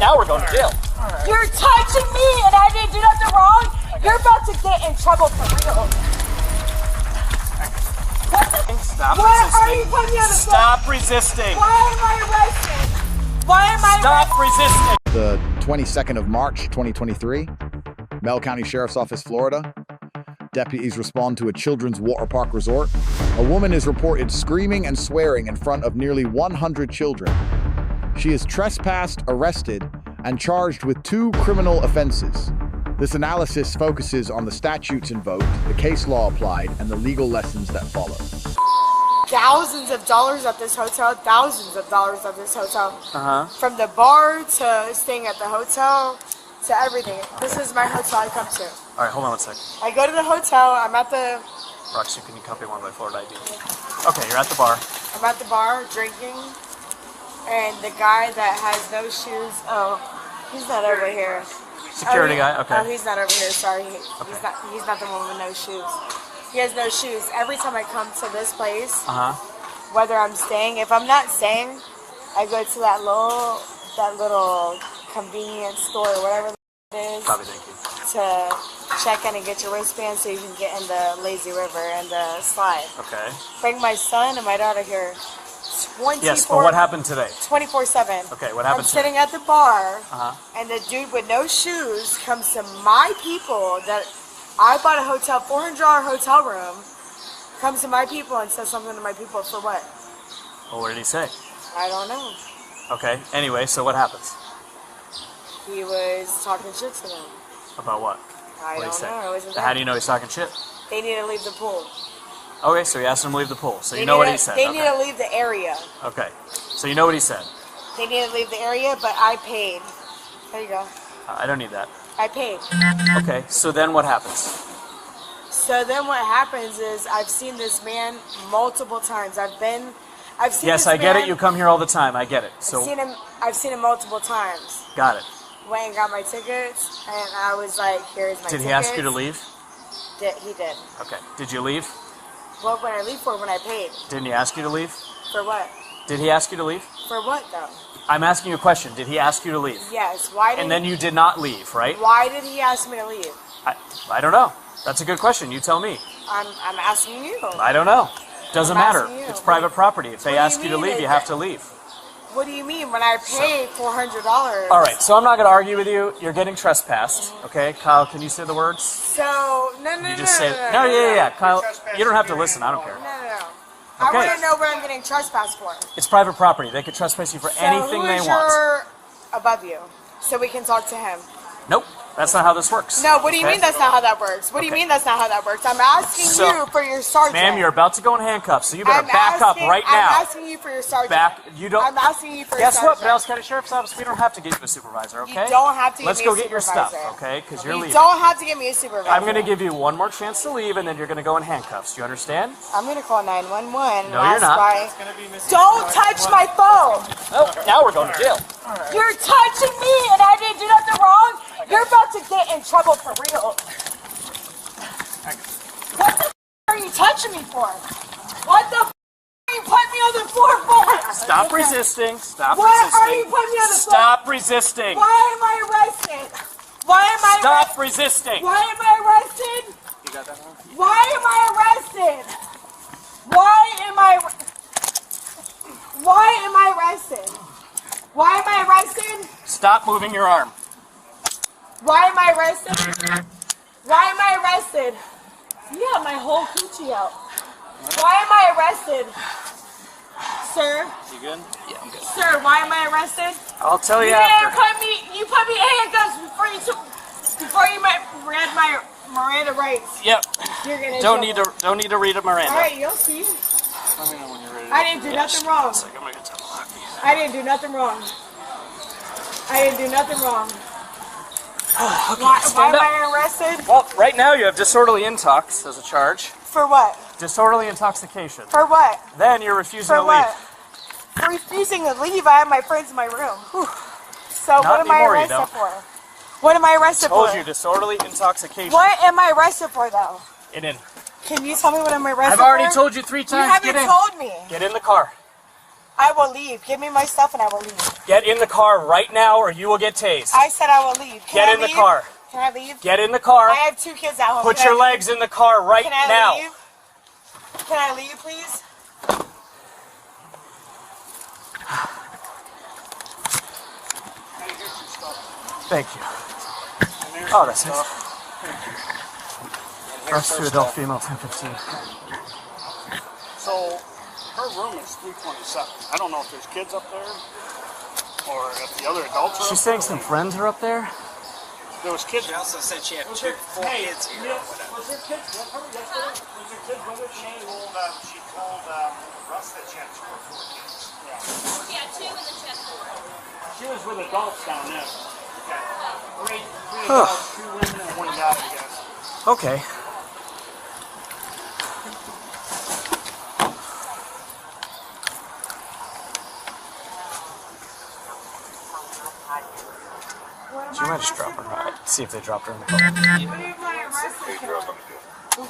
now we're going to jail. Right. You're touching me and I didn't do nothing wrong. You're about to get in trouble for real. Stop Why resisting. are you putting me on the floor? Stop resisting. Why am I arrested? Why am I Stop resisting. The 22nd of March, 2023, Mel County Sheriff's Office, Florida. Deputies respond to a children's water park resort. A woman is reported screaming and swearing in front of nearly 100 children. She is trespassed, arrested, and charged with 2 criminal offenses. This analysis focuses on the statutes invoked, the case law applied, and the legal lessons that follow. Thousands of dollars at this hotel, thousands of dollars at this hotel. From the bar to staying at the hotel to everything. This is my hotel I come to. All right, hold on one second. I go to the hotel, I'm at the... Roxy, can you copy one of my Florida ID? Okay, you're at the bar. I'm at the bar drinking, and the guy that has no shoes, oh, he's not over here. Security guy, okay. Oh, he's not over here, sorry. He's not the one with no shoes. He has no shoes. Every time I come to this place, whether I'm staying, if I'm not staying, I go to that little convenience store, whatever it is. Copy, thank you. To check in and get your wristband so you can get in the lazy river and the slide. Okay. Bring my son and my daughter here. 24. Yes, but what happened today? 24/7. Okay, what happened? I'm sitting at the bar, and the dude with no shoes comes to my people that I bought a hotel, $400 hotel room, comes to my people and says something to my people for what? Well, what did he say? I don't know. Okay, anyway, so what happens? He was talking shit to them. About what? I don't know. It wasn't How do you know he's talking shit? They need to leave the pool. Okay, so he asked him to leave the pool. So you know what he said. They need to leave the area. Okay, so you know what he said. They need to leave the area, but I paid. There you go. I don't need that. I paid. Okay, so then what happens? So then what happens is I've seen this man multiple times. I've seen Yes, this I get man, it. You come here all the time. I get it. So I've seen him multiple times. Got it. Went and got my tickets, and I was like, "Here's my tickets." Did he ask you to leave? He did. Okay. Did you leave? What would I leave for when I paid? Didn't he ask you to leave? For what? Did he ask you to leave? For what though? I'm asking you a question. Did he ask you to leave? Yes. Why did? And then you did not leave, right? Why did he ask me to leave? I don't know. That's a good question. You tell me. I'm asking you. I don't know. Doesn't matter. asking you. It's private property. If they ask you to leave, you have to leave. What do you mean? When I pay $400? All right, so I'm not going to argue with you. You're getting trespassed, okay? Kyle, can you say the words? So, no. Yeah. Kyle, you don't have to listen. I don't care. No. Okay. I want to know what I'm getting trespassed for. It's private property. They could trespass you for anything they want. Above you, so we can talk to him. Nope, that's not how this works. No, what do you mean that's not how that works? What do you mean that's not how that works? I'm asking you for your sergeant. Ma'am, you're about to go in handcuffs, so you better back up right now. I'm asking you for your sergeant. I'm asking you for your sergeant. Guess what, Dallas County Sheriff's Office, we don't have to get you a supervisor, okay? You don't have to Let's give me go a get your supervisor. stuff, okay? Because you're leaving. You don't have to give me a supervisor. I'm going to give you one more chance to leave, and then you're going to go in handcuffs. Do you understand? I'm going to call 911. No, you're not. Don't touch my phone. Oh, now we're going to jail. Right. You're touching me, and I didn't do nothing wrong. You're about to get in trouble for real. What the are you touching me for? What the are you putting me on the floor for? Stop resisting. Stop resisting. What are you putting me on the floor? Stop resisting. Why am I arrested? Why am I Stop resisting. Why am I arrested? You got that one? Why am I arrested? Why am I arrested? Why am I arrested? Stop moving your arm. Why am I arrested? Why am I arrested? Yeah, my whole coochie out. Why am I arrested? Sir? You good? Yeah, I'm good. Sir, why am I arrested? I'll tell you You after. You put me in handcuffs before you read my Miranda rights. Yep. You're gonna don't need to read a Miranda. All right, you'll see. Let me know when you're ready. I didn't do nothing wrong. I'm gonna get to lock me. I didn't do nothing wrong. I didn't do nothing wrong. Okay, why am I arrested? Well, right now you have disorderly intox as a charge. For what? Disorderly intoxication. For what? Then you're refusing to what? leave. For refusing to leave, I have my friends in my room. Whew. So Not what am I anymore, arrested for? What am I arrested for? I told you, disorderly intoxication. What am I arrested for, though? Get in. Can you tell me what I'm arrested for? I've already told you 3 times. You haven't told me. Get in the car. I will leave. Give me my stuff and I will leave. Get in the car right now or you will get tased. I said I will leave. Get in the car. Can I leave? Get in the car. I have 2 kids at home. Put your legs in the car right Can I now. leave? Can I leave, please? Thank you. Oh, that's it. First 2 adult female, 10:15. So, her room is 327. I don't know if there's kids up there or if the other adults are She's up saying there. some friends are up there. There was kids. She also said she had 4 kids here. Yes, was there kids with her yesterday? Was there kids with her? She told Russ that she had 2 or 4 kids. Yeah. She had 2 and then she had 4. She was with adults down there. Okay. 3 adults, 2 women, and 1 guy, I guess. Okay. She might just drop her. See if they dropped her in the car. What am I arrested for?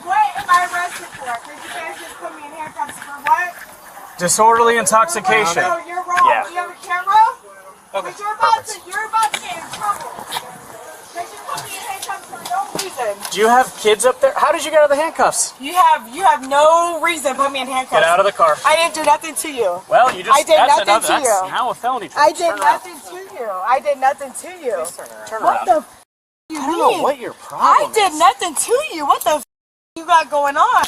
What am I arrested for? Because you guys just put me in handcuffs for what? Disorderly intoxication. No, you're wrong. Yeah. Do you have a camera? Okay. Because you're about to get in trouble. Because you put me in handcuffs for no reason. Do you have kids up there? How did you get out of the handcuffs? You have no reason to put me in handcuffs. Get out of the car. I didn't do nothing to you. Well, you just. I did that's nothing to that's you. now a felony I charge. did Turn around. nothing to you. I did nothing to you. Turn What around. the you I don't know mean? what your I problem did is. nothing to you. What the you got going on?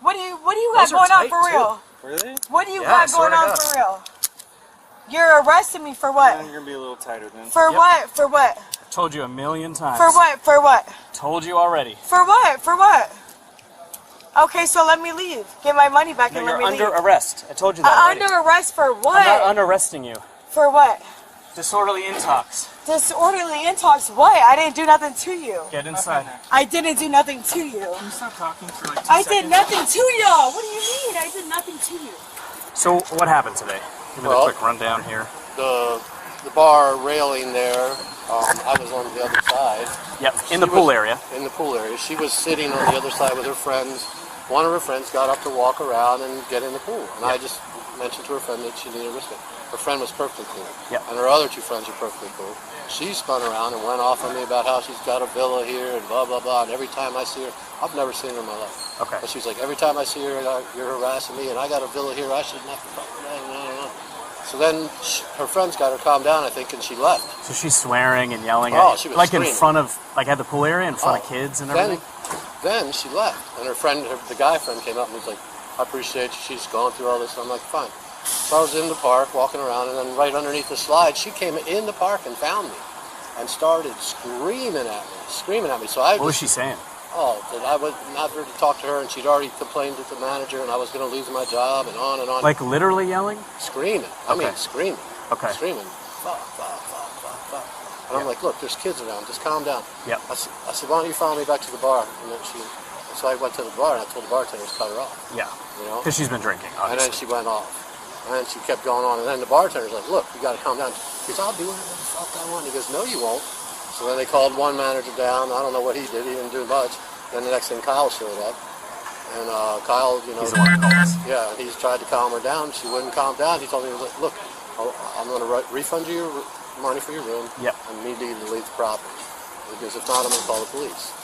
What do you got Those are going on tight, for real? Really? What do you Yeah, I got swear going to on God. for real? You're arresting me for what? You're gonna be a little tighter then. For what? For what? Told you a million times. For what? For what? Told you already. For what? For what? Okay, so let me leave. Get my money back No, and you're let me under leave. arrest. I told you that already. Under arrest for what? I'm not under-arresting you. For what? Disorderly intox. Disorderly intox. What? I didn't do nothing to you. Get inside. I didn't do nothing to you. Can you stop talking for like 2 I seconds? did nothing to y'all. What do you mean? I did nothing to you. So what happened today? Give me Well- the quick rundown here. The bar railing there, I was on the other side. Yep, in the She pool was- area. In the pool area. She was sitting on the other side with her friends. One of her friends got up to walk around and get in the pool. And I just mentioned to her friend that she needed a wristband. Her friend was perfectly cool. Yep. And her other 2 friends were perfectly cool. She spun around and went off on me about how she's got a villa here and blah, blah, blah. And every time I see her, I've never seen her in my life. Okay. But she's like, every time I see her, you're harassing me and I got a villa here. I shouldn't have to fuck. So then her friends got her calmed down, I think, and she left. So she's swearing and yelling Oh, at she you. was Like screaming. in front of, like at the pool area, in front of kids and everything? Then she left, and her friend, the guy friend, came up and was like, "I appreciate you. She's going through all this." And I'm like, "Fine." So I was in the park walking around, and then right underneath the slide, she came in the park and found me, and started screaming at me. So I What was she saying? that I would not there to talk to her, and she'd already complained to the manager, and I was going to lose my job, and on and on. Like literally yelling? Screaming. I mean, Okay. screaming. Okay. Screaming. Fuck, fuck, fuck, fuck, fuck. And I'm like, look, there's kids around. Just calm down. Yep. I said, why don't you follow me back to the bar? And then so I went to the bar, and I told the bartender to cut her off. Yeah. You know? Because she's been drinking, And then obviously. she went off. And then she kept going on. And then the bartender's like, look, you got to calm down. He goes, I'll do whatever the fuck I want. He goes, no, you won't. So then they called one manager down. I don't know what he did. He didn't do much. Then the next thing, Kyle showed up. And Kyle, you know, He's the one who called us. yeah, he's tried to calm her down. She wouldn't calm down. He told me, look, I'm going to refund you your money for your room. Yep. And need to leave the property. Because if not, I'm going to call the police.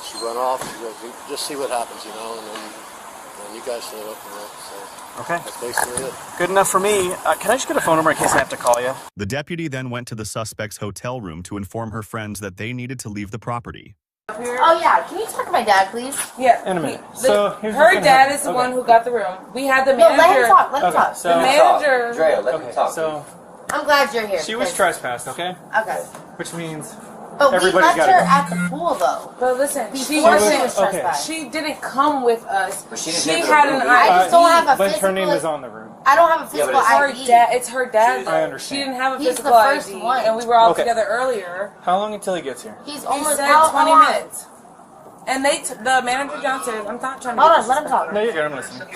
She went off. She goes, just see what happens, you know. And then you guys showed up, you know. So Okay. that's basically it. Good enough for me. Can I just get a phone number in case I have to call you? The deputy then went to the suspect's hotel room to inform her friends that they needed to leave the property. Oh yeah, can you talk to my dad, please? Yeah. In a minute. The- So here's her what's gonna dad happen. is the Okay. one who got the room. We had the No, manager. let him talk. Let him Okay, talk. so The manager. Drea, let me okay, talk. so I'm glad you're here. she was because- trespassed, okay? Okay. Which means But we everybody's left got her it. at the pool though. But listen, Before she she wasn't. was okay. trespassed. She didn't come with us. But she didn't She live in had the an room. I just don't have a but physical. her name is on the room. I don't have a Yeah, physical but It's her ID. dad. It's her dad. I understand. She didn't have a He's physical the first ID, one. and we were all Okay. together earlier. How long until he gets here? He's He almost said how 20 long? minutes. And the manager downstairs. I'm not trying to. Hold be on, let him talk. No, you're good. I'm listening.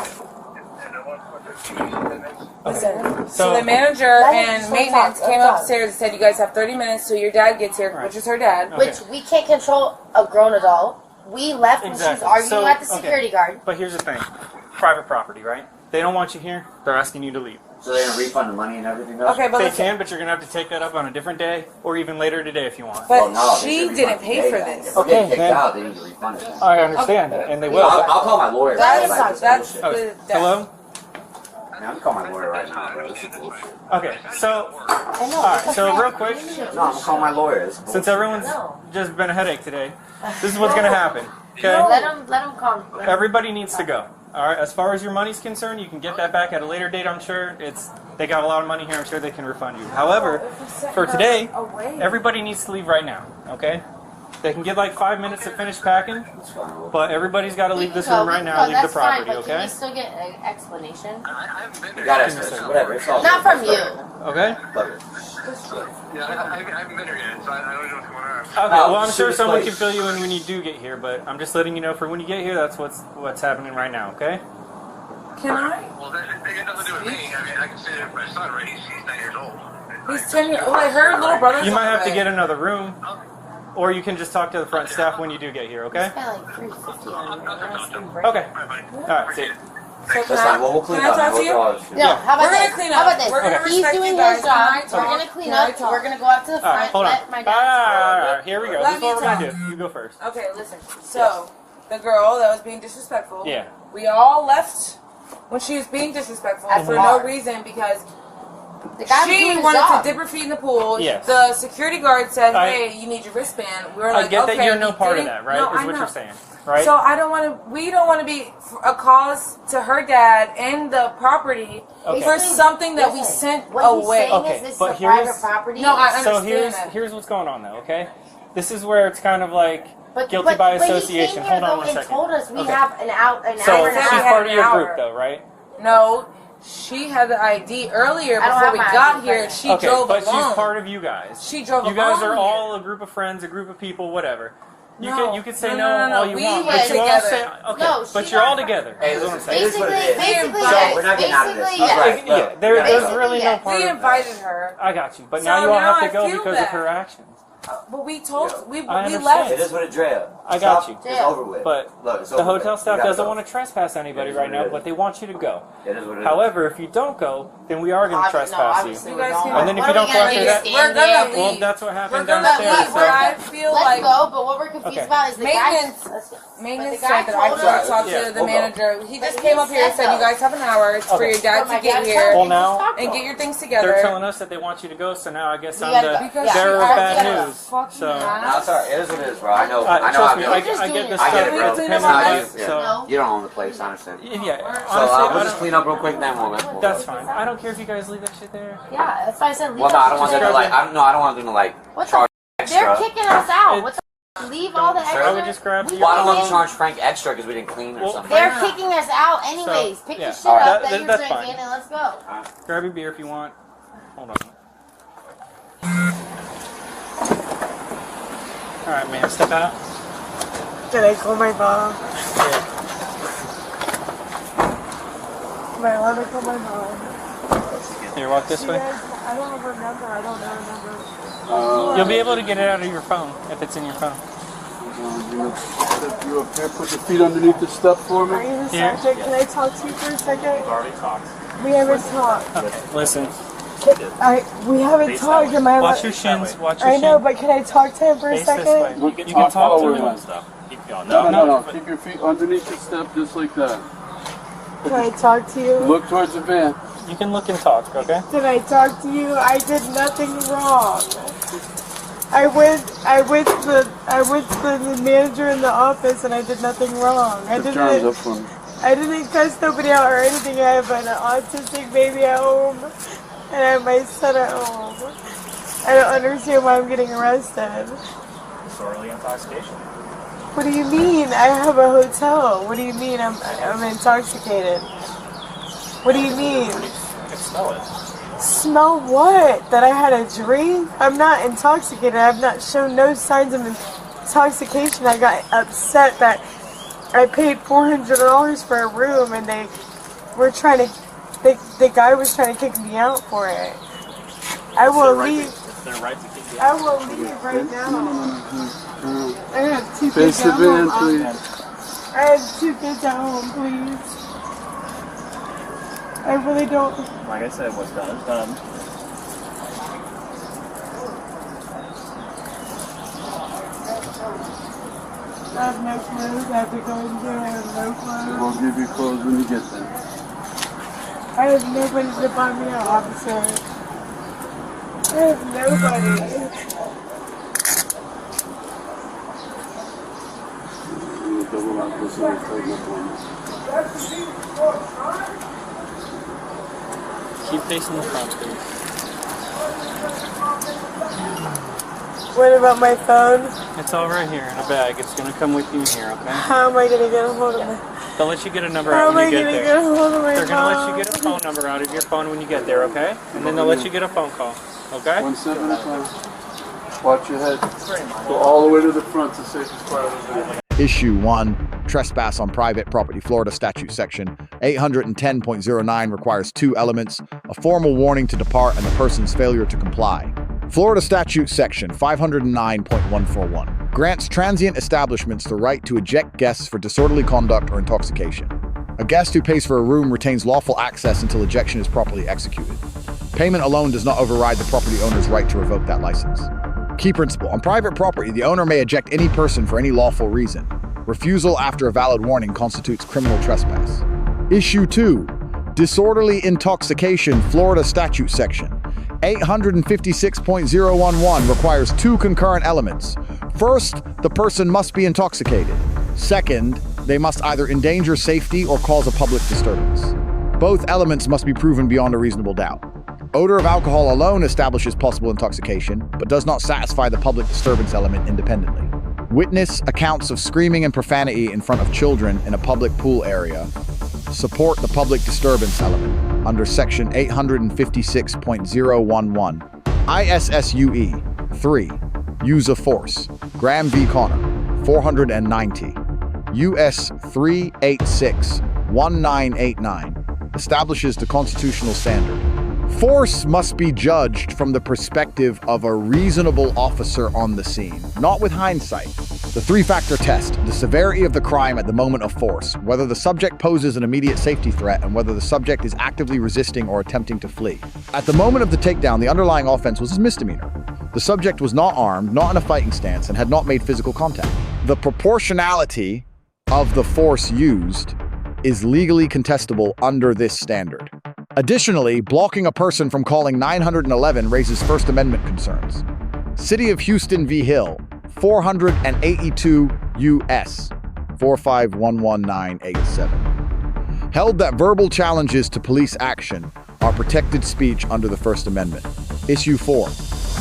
Listen. So So- the manager Let him- and let him maintenance talk, let came him talk. upstairs and said, "You guys have 30 minutes till your dad gets here," which is her dad. Okay. Which we can't control a grown adult. We left when she was Exactly. arguing So, at the okay. security guard. But here's the thing. Private property, right? They don't want you here. They're asking you to leave. So they're gonna refund the money and everything though? Okay, but They listen. can, but you're gonna have to take that up on a different day, or even later today if you want. But no, she didn't pay for this. If they get kicked out, they need to refund it. I understand, and they will. I'll call my lawyer. That's Oh, hello? Man, I'm gonna call my lawyer right now, bro. This is bullshit. Okay, so, alright, so real quick, No, I'm gonna call my lawyer. This is bullshit. since everyone's just been a headache today, this is what's gonna happen, okay? Let him come. Everybody needs to go. Alright, as far as your money's concerned, you can get that back at a later date, I'm sure. They got a lot of money here, I'm sure they can refund you. However, for today, everybody needs to leave right now, okay? They can get like 5 minutes to finish packing, but everybody's got to leave this room right now, leave the property, Can okay? we still get an explanation? You got explanation. Whatever. It's all Not from you. Okay? Yeah, I haven't been here yet, so I don't know what's going on. Okay, well, I'm sure someone can fill you in when you do get here, but I'm just letting you know for when you get here, that's what's happening right now, okay? Can I? Well, that got nothing to do with me. I mean, I can say that my son, right? He's 9 years old. He's 10 years old. I heard little brother's You might have to away. get another room, or you can just talk to the front staff when you do get here, okay? Spent like $350 on it. Okay. Alright, see you. So That's fine. Well, we'll clean can up. I talk to you? No, how about We're gonna this? clean How up. about this? We're gonna He's respect doing you guys. his job. Can I We're talk? gonna clean Can I up. talk? We're gonna go out to the Alright, front. hold on. Let my dad. Alright, here we go. Let This is what me we're gonna talk. do. You go first. Okay, listen. So, the girl that was being disrespectful. Yeah. We all left when she was being disrespectful At for the no bar. reason because The guy was doing she his wanted job. to dip her feet in the pool. Yes. The security guard said, I- "Hey, you need your wristband." We were I like, get "Okay." that you're no he part of didn't- that, right? No, Is I what know. you're saying, right? So I don't want to. We don't want to be a cause to her dad and the property Okay. for something that we Listen, sent what he's away. saying Okay, is this but is a here's- private property. No, I So understand here's that. what's going on though, okay? This is where it's kind of like guilty but by he came association. here, Hold on though, one and second. told us we Okay. have an hour So and a she's half. part of your an group hour. though, right? No, she had the ID earlier I don't before have we my got ID here. right She Okay, drove but alone. she's part of you guys. She drove You guys alone are here. all a group of friends, a group of people, whatever. You could say No, all you we want, went but you all together. say okay. No, but she you're got all fr- together. Hey, Is what I'm listen, saying. it is what it is. Basically, So yes. we're not getting out of this. Basically, That's yes. right. Yeah, Look, there's Basically, really no yes. part We of invited her, I got you, but So now you all now have I to go feel because bad. of her actions. but we told we understand. left. It is what it Drea. I got Stop. you. It's over with. But Look, it's the over hotel with. staff You gotta doesn't go. want to trespass anybody It is right what it now, is. but they want you to go. It is what it is. However, if you don't go, then we are going to trespass you. You guys can- And then if What you are don't we go gonna after do, that, stand We're gonna there? leave. well, that's what We're happened gonna downstairs. leave. So. But I feel Let's like go, but what we're confused Okay. about is the Maintenance- guy. maintenance But the guy said that I told should us- talk Yeah. to the We'll go. manager. He just But came he up here and said said, "You though. guys have an hour. It's for Okay. your dad But to my get dad here told Well, me, now- just talk to and him. get your things They're together." telling us that they want you to go, so now I guess We I'm gotta the go. Because bearer of Yeah. bad Yeah. news. Fuck So, you, No, it's alright. It is what it is, bro. I know. trust me, I know. I We're get just this doing stuff. I get it, bro. It's Clean dependent up on our you, mess. so No. You don't own the place, I understand. yeah. So Honestly, we'll I just don't- clean up real quick, then we'll that's fine. I don't care if you guys leave that shit there. Yeah, that's why I said leave Well, no, us I don't want them to together. like. I don't want them to like What the charge They're extra. kicking us out. It- What the leave all the extra? I would just grab We Well, I don't want them didn't- to charge Frank extra because we didn't clean or Well, something. They're kicking us out anyways. So, Pick yeah. your shit Alright. up that That- you're that's drinking fine. and let's go. grab your beer if you want. Hold on. All right, man. Step out. Did I call my mom? Yeah. Am I allowed to call my mom? Here, walk this She way. has, I don't have her number. I don't know her number. You'll be able to get it out of your phone if it's in your phone. You up there? Put your feet underneath the step for Are me. you the Here. subject? Can I talk to you for a second? We've already talked. We haven't talked. Okay. Listen. We haven't talked. Am I Watch allowed? your shins. Watch your I know, shins. but can I talk to him for a Face this second? way. Look, You can talk to while him. we're on. Keep going. No. Keep your feet underneath the step just like that. Can I talk to you? Look towards the van. You can look and talk, okay? Did I talk to you? I did nothing wrong. I went to the manager in the office and I did nothing wrong. Put your arms up for me. I didn't cuss nobody out or anything. I have an autistic baby at home and I have my son at home. I don't understand why I'm getting arrested. Disorderly intoxication. What do you mean? I have a hotel. What do you mean I'm intoxicated? What do you mean? You can smell it. Smell what? That I had a drink? I'm not intoxicated. I've not shown no signs of intoxication. I got upset that I paid $400 for a room and they were trying to, the guy was trying to kick me out for it. I will leave. It's their right to kick you I out. will leave right now. I have two Face kids the at van, home. please. I have two kids at home, please. I really don't. Like I said, what's done is done. I have no clothes. I have to go in there. I have no clothes. We'll give you clothes when you get there. I have nobody to buy me an officer. I have nobody. We'll double lock this and tighten up on this. Keep facing the front, please. What about my phone? It's all right here in a bag. It's going to come with you here, okay? How am I going to get a hold of it? They'll let you get a number How out am when I you get going to there. get a hold of my They're phone? going to let you get a phone number out of your phone when you get there, okay? And then they'll let you get a phone call, okay? 1 step at a time. Watch your head. Go all the way to the front to safest part of the van. Issue 1, Trespass on Private Property. Florida Statute Section 810.09 requires 2 elements: a formal warning to depart and the person's failure to comply. Florida Statute Section 509.141 grants transient establishments the right to eject guests for disorderly conduct or intoxication. A guest who pays for a room retains lawful access until ejection is properly executed. Payment alone does not override the property owner's right to revoke that license. Key principle: on private property, the owner may eject any person for any lawful reason. Refusal after a valid warning constitutes criminal trespass. Issue 2, Disorderly Intoxication. Florida Statute Section 856.011 requires 2 concurrent elements. First, the person must be intoxicated. Second, they must either endanger safety or cause a public disturbance. Both elements must be proven beyond a reasonable doubt. Odor of alcohol alone establishes possible intoxication, but does not satisfy the public disturbance element independently. Witness accounts of screaming and profanity in front of children in a public pool area support the public disturbance element under Section 856.011. ISSUE 3. Use of force. Graham v. Connor, 490. US 386-1989 establishes the constitutional standard. Force must be judged from the perspective of a reasonable officer on the scene, not with hindsight. The 3-factor test: the severity of the crime at the moment of force, whether the subject poses an immediate safety threat, and whether the subject is actively resisting or attempting to flee. At the moment of the takedown, the underlying offense was a misdemeanor. The subject was not armed, not in a fighting stance, and had not made physical contact. The proportionality of the force used is legally contestable under this standard. Additionally, blocking a person from calling 911 raises First Amendment concerns. City of Houston v. Hill, 482 U.S. 4511987. Held that verbal challenges to police action are protected speech under the First Amendment. Issue 4,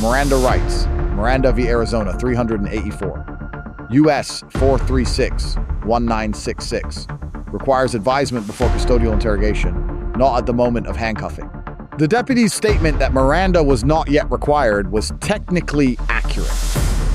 Miranda rights. Miranda v. Arizona, 384. U.S. 436-1966. Requires advisement before custodial interrogation, not at the moment of handcuffing. The deputy's statement that Miranda was not yet required was technically accurate.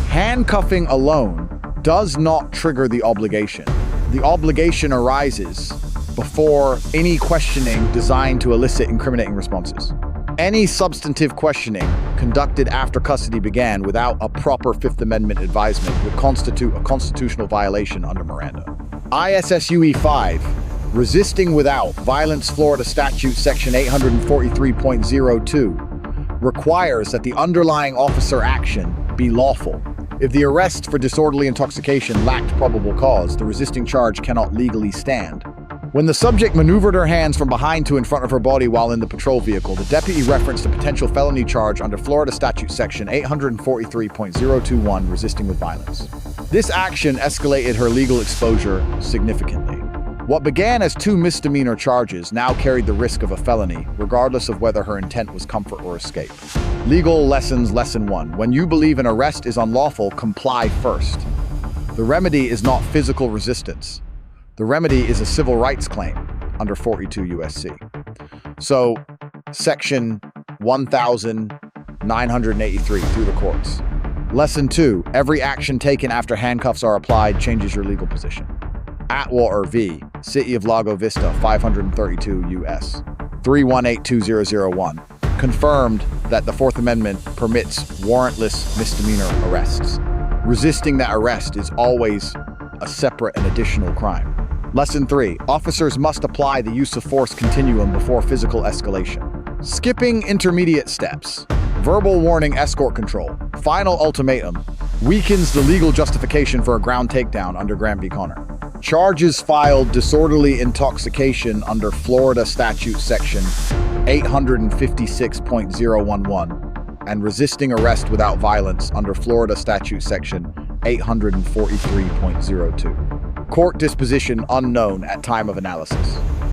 Handcuffing alone does not trigger the obligation. The obligation arises before any questioning designed to elicit incriminating responses. Any substantive questioning conducted after custody began without a proper Fifth Amendment advisement would constitute a constitutional violation under Miranda. ISSUE 5, resisting without violence. Florida Statute Section 843.02 requires that the underlying officer action be lawful. If the arrest for disorderly intoxication lacked probable cause, the resisting charge cannot legally stand. When the subject maneuvered her hands from behind to in front of her body while in the patrol vehicle, the deputy referenced a potential felony charge under Florida Statute Section 843.021, resisting with violence. This action escalated her legal exposure significantly. What began as 2 misdemeanor charges now carried the risk of a felony, regardless of whether her intent was comfort or escape. Legal lessons. Lesson 1. When you believe an arrest is unlawful, comply first. The remedy is not physical resistance. The remedy is a civil rights claim under 42 U.S.C. So, Section 1983 through the courts. Lesson 2. Every action taken after handcuffs are applied changes your legal position. Atwater v. City of Lago Vista, 532 U.S. 318201, confirmed that the Fourth Amendment permits warrantless misdemeanor arrests. Resisting that arrest is always a separate and additional crime. Lesson 3. Officers must apply the use of force continuum before physical escalation. Skipping intermediate steps. Verbal warning escort control. Final ultimatum. Weakens the legal justification for a ground takedown under Graham v. Connor. Charges filed disorderly intoxication under Florida Statute Section 856.011 and resisting arrest without violence under Florida Statute Section 843.02. Court disposition unknown at time of analysis.